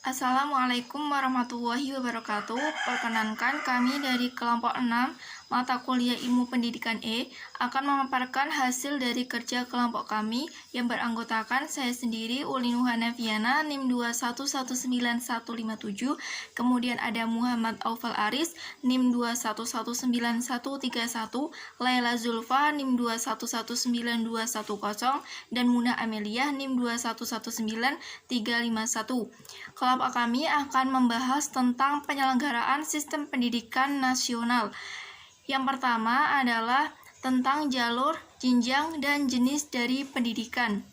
Assalamualaikum warahmatullahi wabarakatuh. Perkenankan kami dari kelompok 6 mata kuliah Ilmu Pendidikan E akan memaparkan hasil dari kerja kelompok kami yang beranggotakan saya sendiri Ulinu Hanafiana NIM 2119157, kemudian ada Muhammad Aufal Aris NIM 2119131, Laila Zulfa NIM 2119210, dan Muna Amelia NIM 2119351. Kelompok kami akan membahas tentang penyelenggaraan sistem pendidikan nasional. Yang pertama adalah tentang jalur, jenjang, dan jenis dari pendidikan.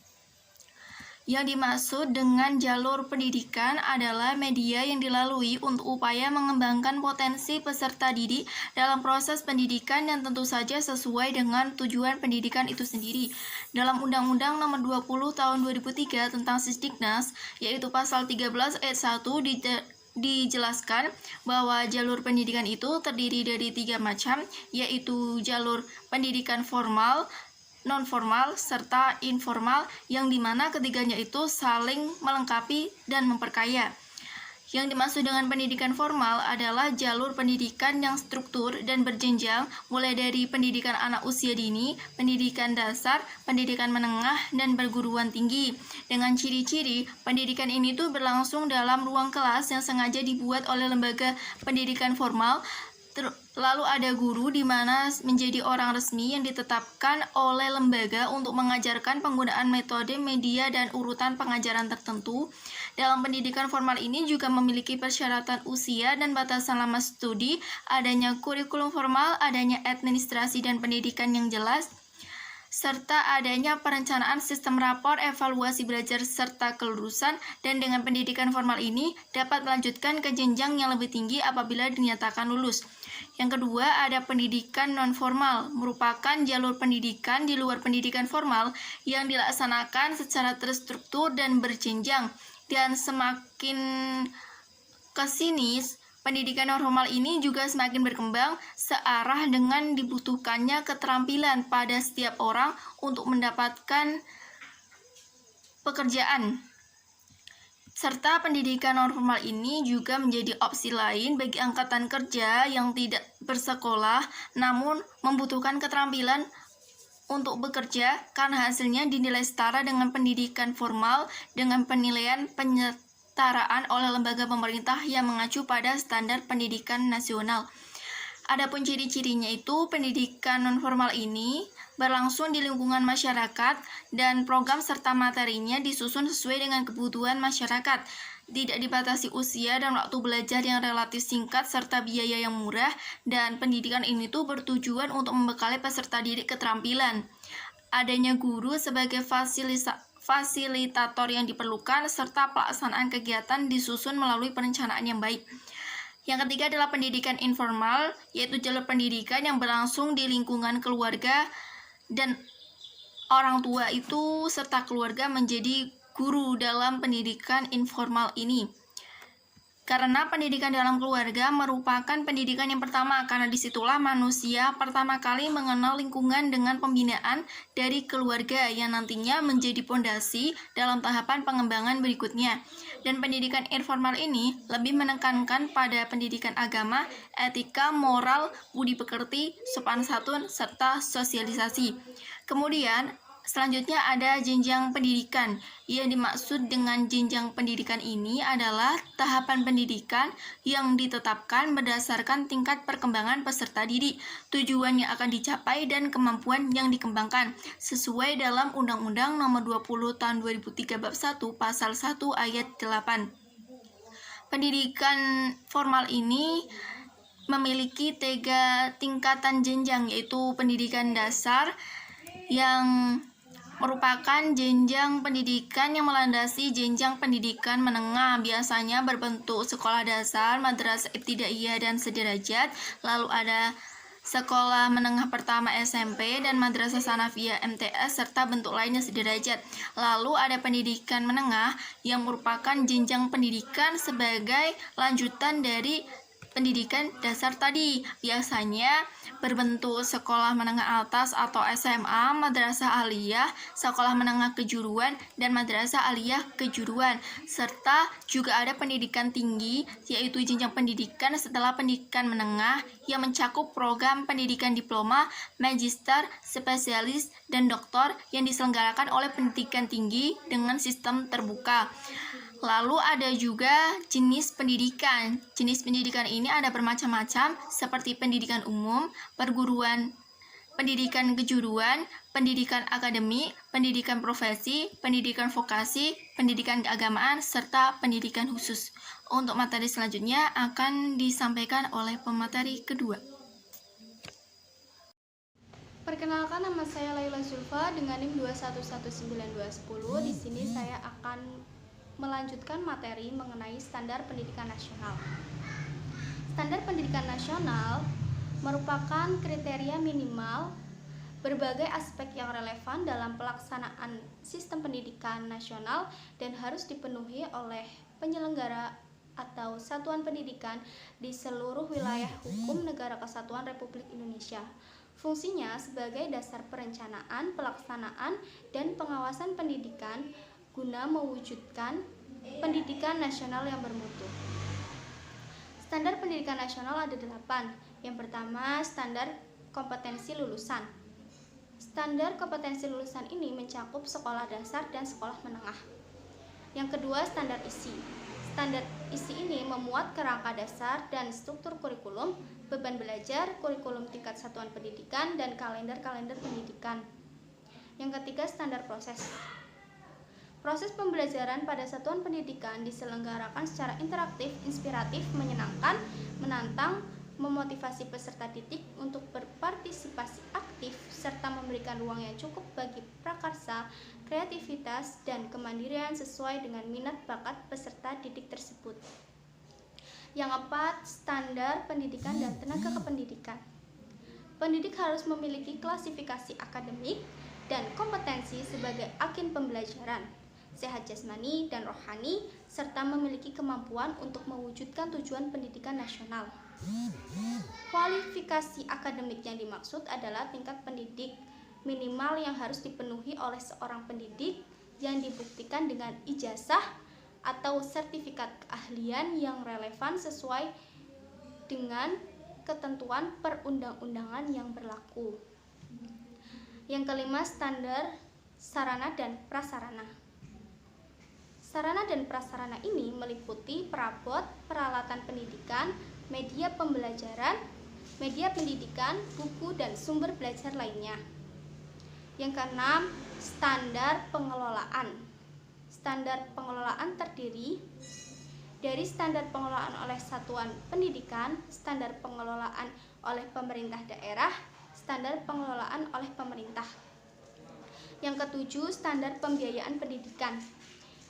Yang dimaksud dengan jalur pendidikan adalah media yang dilalui untuk upaya mengembangkan potensi peserta didik dalam proses pendidikan yang tentu saja sesuai dengan tujuan pendidikan itu sendiri. Dalam Undang-Undang Nomor 20 Tahun 2003 tentang Sisdiknas, yaitu pasal 13 ayat 1 dijelaskan bahwa jalur pendidikan itu terdiri dari 3 macam, yaitu jalur pendidikan formal, non-formal, serta informal, yang dimana ketiganya itu saling melengkapi dan memperkaya. Yang dimaksud dengan pendidikan formal adalah jalur pendidikan yang struktur dan berjenjang, mulai dari pendidikan anak usia dini, pendidikan dasar, pendidikan menengah, dan perguruan tinggi. Dengan ciri-ciri, pendidikan ini tuh berlangsung dalam ruang kelas yang sengaja dibuat oleh lembaga pendidikan formal. Lalu ada guru di mana menjadi orang resmi yang ditetapkan oleh lembaga untuk mengajarkan penggunaan metode, media, dan urutan pengajaran tertentu. Dalam pendidikan formal ini juga memiliki persyaratan usia dan batasan lama studi, adanya kurikulum formal, adanya administrasi dan pendidikan yang jelas, serta adanya perencanaan sistem rapor, evaluasi belajar, serta kelulusan. Dan dengan pendidikan formal ini dapat melanjutkan ke jenjang yang lebih tinggi apabila dinyatakan lulus. Yang kedua, ada pendidikan non-formal, merupakan jalur pendidikan di luar pendidikan formal yang dilaksanakan secara terstruktur dan berjenjang. Dan semakin kesini, pendidikan non-formal ini juga semakin berkembang searah dengan dibutuhkannya keterampilan pada setiap orang untuk mendapatkan pekerjaan. Serta pendidikan non-formal ini juga menjadi opsi lain bagi angkatan kerja yang tidak bersekolah namun membutuhkan keterampilan untuk bekerja karena hasilnya dinilai setara dengan pendidikan formal dengan penilaian penyertaan oleh lembaga pemerintah yang mengacu pada standar pendidikan nasional. Adapun ciri-cirinya itu pendidikan non-formal ini berlangsung di lingkungan masyarakat dan program serta materinya disusun sesuai dengan kebutuhan masyarakat. Tidak dibatasi usia dan waktu belajar yang relatif singkat serta biaya yang murah, dan pendidikan ini tuh bertujuan untuk membekali peserta didik keterampilan. Adanya guru sebagai fasilitator yang diperlukan serta pelaksanaan kegiatan disusun melalui perencanaan yang baik. Yang ketiga adalah pendidikan informal, yaitu jalur pendidikan yang berlangsung di lingkungan keluarga dan orang tua itu serta keluarga menjadi guru dalam pendidikan informal ini. Karena pendidikan dalam keluarga merupakan pendidikan yang pertama, karena disitulah manusia pertama kali mengenal lingkungan dengan pembinaan dari keluarga yang nantinya menjadi pondasi dalam tahapan pengembangan berikutnya. Dan pendidikan informal ini lebih menekankan pada pendidikan agama, etika, moral, budi pekerti, sopan santun, serta sosialisasi. Kemudian selanjutnya ada jenjang pendidikan. Yang dimaksud dengan jenjang pendidikan ini adalah tahapan pendidikan yang ditetapkan berdasarkan tingkat perkembangan peserta didik, tujuan yang akan dicapai, dan kemampuan yang dikembangkan sesuai dalam Undang-Undang Nomor 20 Tahun 2003 Bab 1 Pasal 1 Ayat 8. Pendidikan formal ini memiliki 3 tingkatan jenjang, yaitu pendidikan dasar yang merupakan jenjang pendidikan yang melandasi jenjang pendidikan menengah, biasanya berbentuk sekolah dasar, madrasah ibtidaiyah dan sederajat. Lalu ada sekolah menengah pertama SMP dan madrasah sanawiyah MTS serta bentuk lainnya sederajat. Lalu ada pendidikan menengah yang merupakan jenjang pendidikan sebagai lanjutan dari pendidikan dasar tadi. Biasanya berbentuk sekolah menengah atas atau SMA, madrasah aliyah, sekolah menengah kejuruan, dan madrasah aliyah kejuruan. Serta juga ada pendidikan tinggi, yaitu jenjang pendidikan setelah pendidikan menengah yang mencakup program pendidikan diploma, magister, spesialis, dan doktor yang diselenggarakan oleh pendidikan tinggi dengan sistem terbuka. Lalu ada juga jenis pendidikan. Jenis pendidikan ini ada bermacam-macam seperti pendidikan umum, perguruan, pendidikan kejuruan, pendidikan akademik, pendidikan profesi, pendidikan vokasi, pendidikan keagamaan, serta pendidikan khusus. Untuk materi selanjutnya akan disampaikan oleh pemateri kedua. Perkenalkan, nama saya Laila Zulfa dengan NIM 2119210. Di sini saya akan melanjutkan materi mengenai standar pendidikan nasional. Standar pendidikan nasional merupakan kriteria minimal berbagai aspek yang relevan dalam pelaksanaan sistem pendidikan nasional dan harus dipenuhi oleh penyelenggara atau satuan pendidikan di seluruh wilayah hukum Negara Kesatuan Republik Indonesia. Fungsinya sebagai dasar perencanaan, pelaksanaan, dan pengawasan pendidikan guna mewujudkan pendidikan nasional yang bermutu. Standar pendidikan nasional ada 8. Yang pertama, standar kompetensi lulusan. Standar kompetensi lulusan ini mencakup sekolah dasar dan sekolah menengah. Yang kedua, standar isi. Standar isi ini memuat kerangka dasar dan struktur kurikulum, beban belajar, kurikulum tingkat satuan pendidikan, dan kalender-kalender pendidikan. Yang ketiga, standar proses. Proses pembelajaran pada satuan pendidikan diselenggarakan secara interaktif, inspiratif, menyenangkan, menantang, memotivasi peserta didik untuk berpartisipasi aktif, serta memberikan ruang yang cukup bagi prakarsa, kreativitas, dan kemandirian sesuai dengan minat bakat peserta didik tersebut. Yang keempat, standar pendidikan dan tenaga kependidikan. Pendidik harus memiliki klasifikasi akademik dan kompetensi sebagai agen pembelajaran, sehat jasmani dan rohani, serta memiliki kemampuan untuk mewujudkan tujuan pendidikan nasional. Kualifikasi akademik yang dimaksud adalah tingkat pendidik minimal yang harus dipenuhi oleh seorang pendidik yang dibuktikan dengan ijazah atau sertifikat keahlian yang relevan sesuai dengan ketentuan perundang-undangan yang berlaku. Yang kelima, standar sarana dan prasarana. Sarana dan prasarana ini meliputi perabot, peralatan pendidikan, media pembelajaran, media pendidikan, buku, dan sumber belajar lainnya. Yang keenam, standar pengelolaan. Standar pengelolaan terdiri dari standar pengelolaan oleh satuan pendidikan, standar pengelolaan oleh pemerintah daerah, standar pengelolaan oleh pemerintah. Yang ketujuh, standar pembiayaan pendidikan.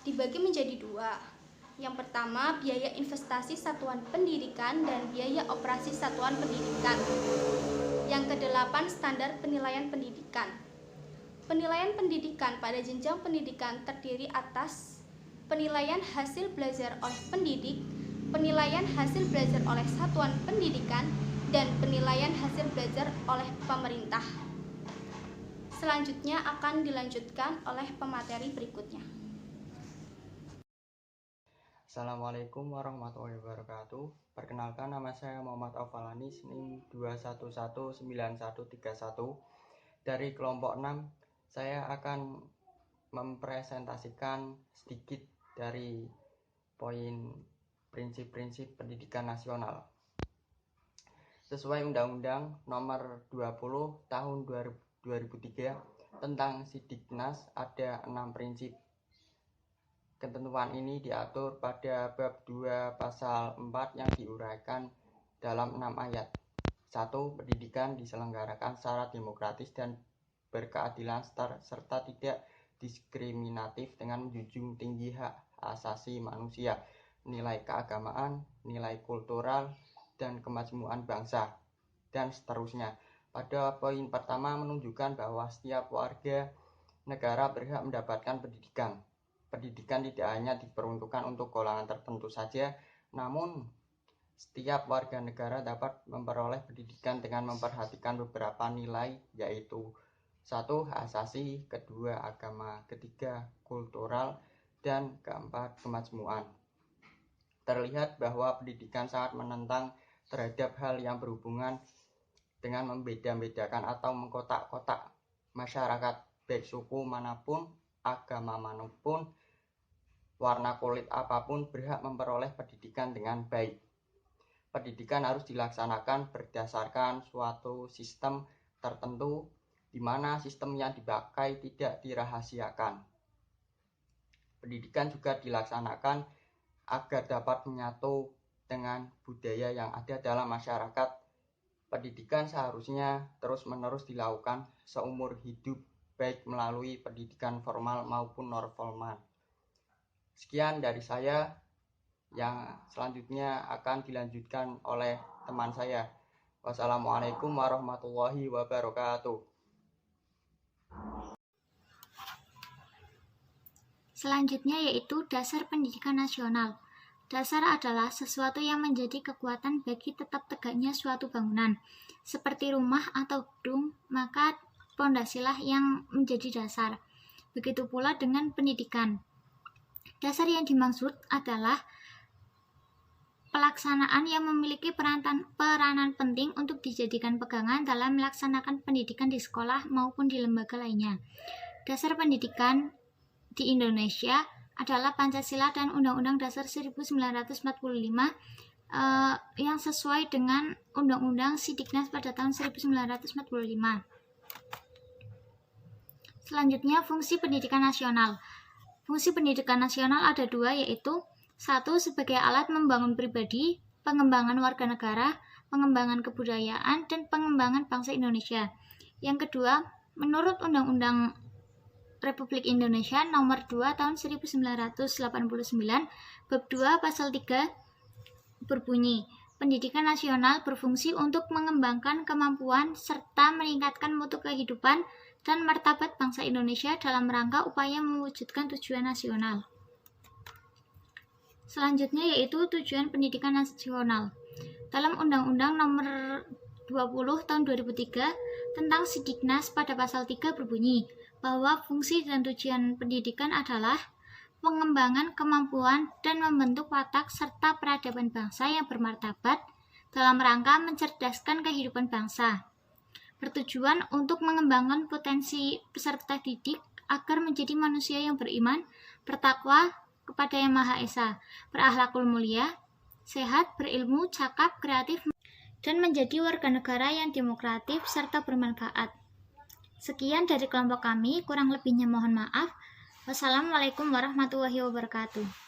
Dibagi menjadi 2. Yang pertama, biaya investasi satuan pendidikan dan biaya operasi satuan pendidikan. Yang kedelapan, standar penilaian pendidikan. Penilaian pendidikan pada jenjang pendidikan terdiri atas penilaian hasil belajar oleh pendidik, penilaian hasil belajar oleh satuan pendidikan, dan penilaian hasil belajar oleh pemerintah. Selanjutnya akan dilanjutkan oleh pemateri berikutnya. Assalamualaikum warahmatullahi wabarakatuh. Perkenalkan, nama saya Muhammad Aufalani, NIM 2119131. Dari kelompok 6, saya akan mempresentasikan sedikit dari poin prinsip-prinsip pendidikan nasional. Sesuai Undang-Undang Nomor 20 Tahun 2003 tentang Sidiknas, ada 6 prinsip. Ketentuan ini diatur pada bab 2 pasal 4 yang diuraikan dalam 6 ayat. 1. Pendidikan diselenggarakan secara demokratis dan berkeadilan serta tidak diskriminatif dengan menjunjung tinggi hak asasi manusia, nilai keagamaan, nilai kultural, dan kemajmuan bangsa, dan seterusnya. Pada poin pertama menunjukkan bahwa setiap warga negara berhak mendapatkan pendidikan. Pendidikan tidak hanya diperuntukkan untuk golongan tertentu saja, namun Setiap warga negara dapat memperoleh pendidikan dengan memperhatikan beberapa nilai, yaitu 1. Hak asasi, 2. Agama, 3. Kultural, dan 4. Kemajmuan. Terlihat bahwa pendidikan sangat menentang terhadap hal yang berhubungan dengan membeda-bedakan atau mengkotak-kotak masyarakat, baik suku manapun, agama manapun, warna kulit apapun berhak memperoleh pendidikan dengan baik. Pendidikan harus dilaksanakan berdasarkan suatu sistem tertentu, di mana sistem yang dipakai tidak dirahasiakan. Pendidikan juga dilaksanakan agar dapat menyatu dengan budaya yang ada dalam masyarakat. Pendidikan seharusnya terus-menerus dilakukan seumur hidup, baik melalui pendidikan formal maupun non formal. Sekian dari saya. Yang selanjutnya akan dilanjutkan oleh teman saya. Wassalamualaikum warahmatullahi wabarakatuh. Selanjutnya yaitu dasar pendidikan nasional. Dasar adalah sesuatu yang menjadi kekuatan bagi tetap tegaknya suatu bangunan. Seperti rumah atau gedung, maka pondasilah yang menjadi dasar. Begitu pula dengan pendidikan. Dasar yang dimaksud adalah pelaksanaan yang memiliki peranan penting untuk dijadikan pegangan dalam melaksanakan pendidikan di sekolah maupun di lembaga lainnya. Dasar pendidikan di Indonesia adalah Pancasila dan Undang-Undang Dasar 1945 yang sesuai dengan Undang-Undang Sidiknas pada tahun 1945. Selanjutnya, fungsi pendidikan nasional. Fungsi pendidikan nasional ada dua, yaitu 1. Sebagai alat membangun pribadi, pengembangan warga negara, pengembangan kebudayaan, dan pengembangan bangsa Indonesia. Yang kedua, menurut Undang-Undang Republik Indonesia Nomor 2 Tahun 1989, Bab 2 Pasal 3 berbunyi, pendidikan nasional berfungsi untuk mengembangkan kemampuan serta meningkatkan mutu kehidupan dan martabat bangsa Indonesia dalam rangka upaya mewujudkan tujuan nasional. Selanjutnya yaitu tujuan pendidikan nasional. Dalam Undang-Undang Nomor 20 Tahun 2003 tentang Sidiknas pada pasal 3 berbunyi bahwa fungsi dan tujuan pendidikan adalah pengembangan kemampuan dan membentuk watak serta peradaban bangsa yang bermartabat dalam rangka mencerdaskan kehidupan bangsa. Bertujuan untuk mengembangkan potensi peserta didik agar menjadi manusia yang beriman, bertakwa kepada Yang Maha Esa, berakhlakul mulia, sehat, berilmu, cakap, kreatif, dan menjadi warga negara yang demokratis serta bermanfaat. Sekian dari kelompok kami, kurang lebihnya mohon maaf. Wassalamualaikum warahmatullahi wabarakatuh.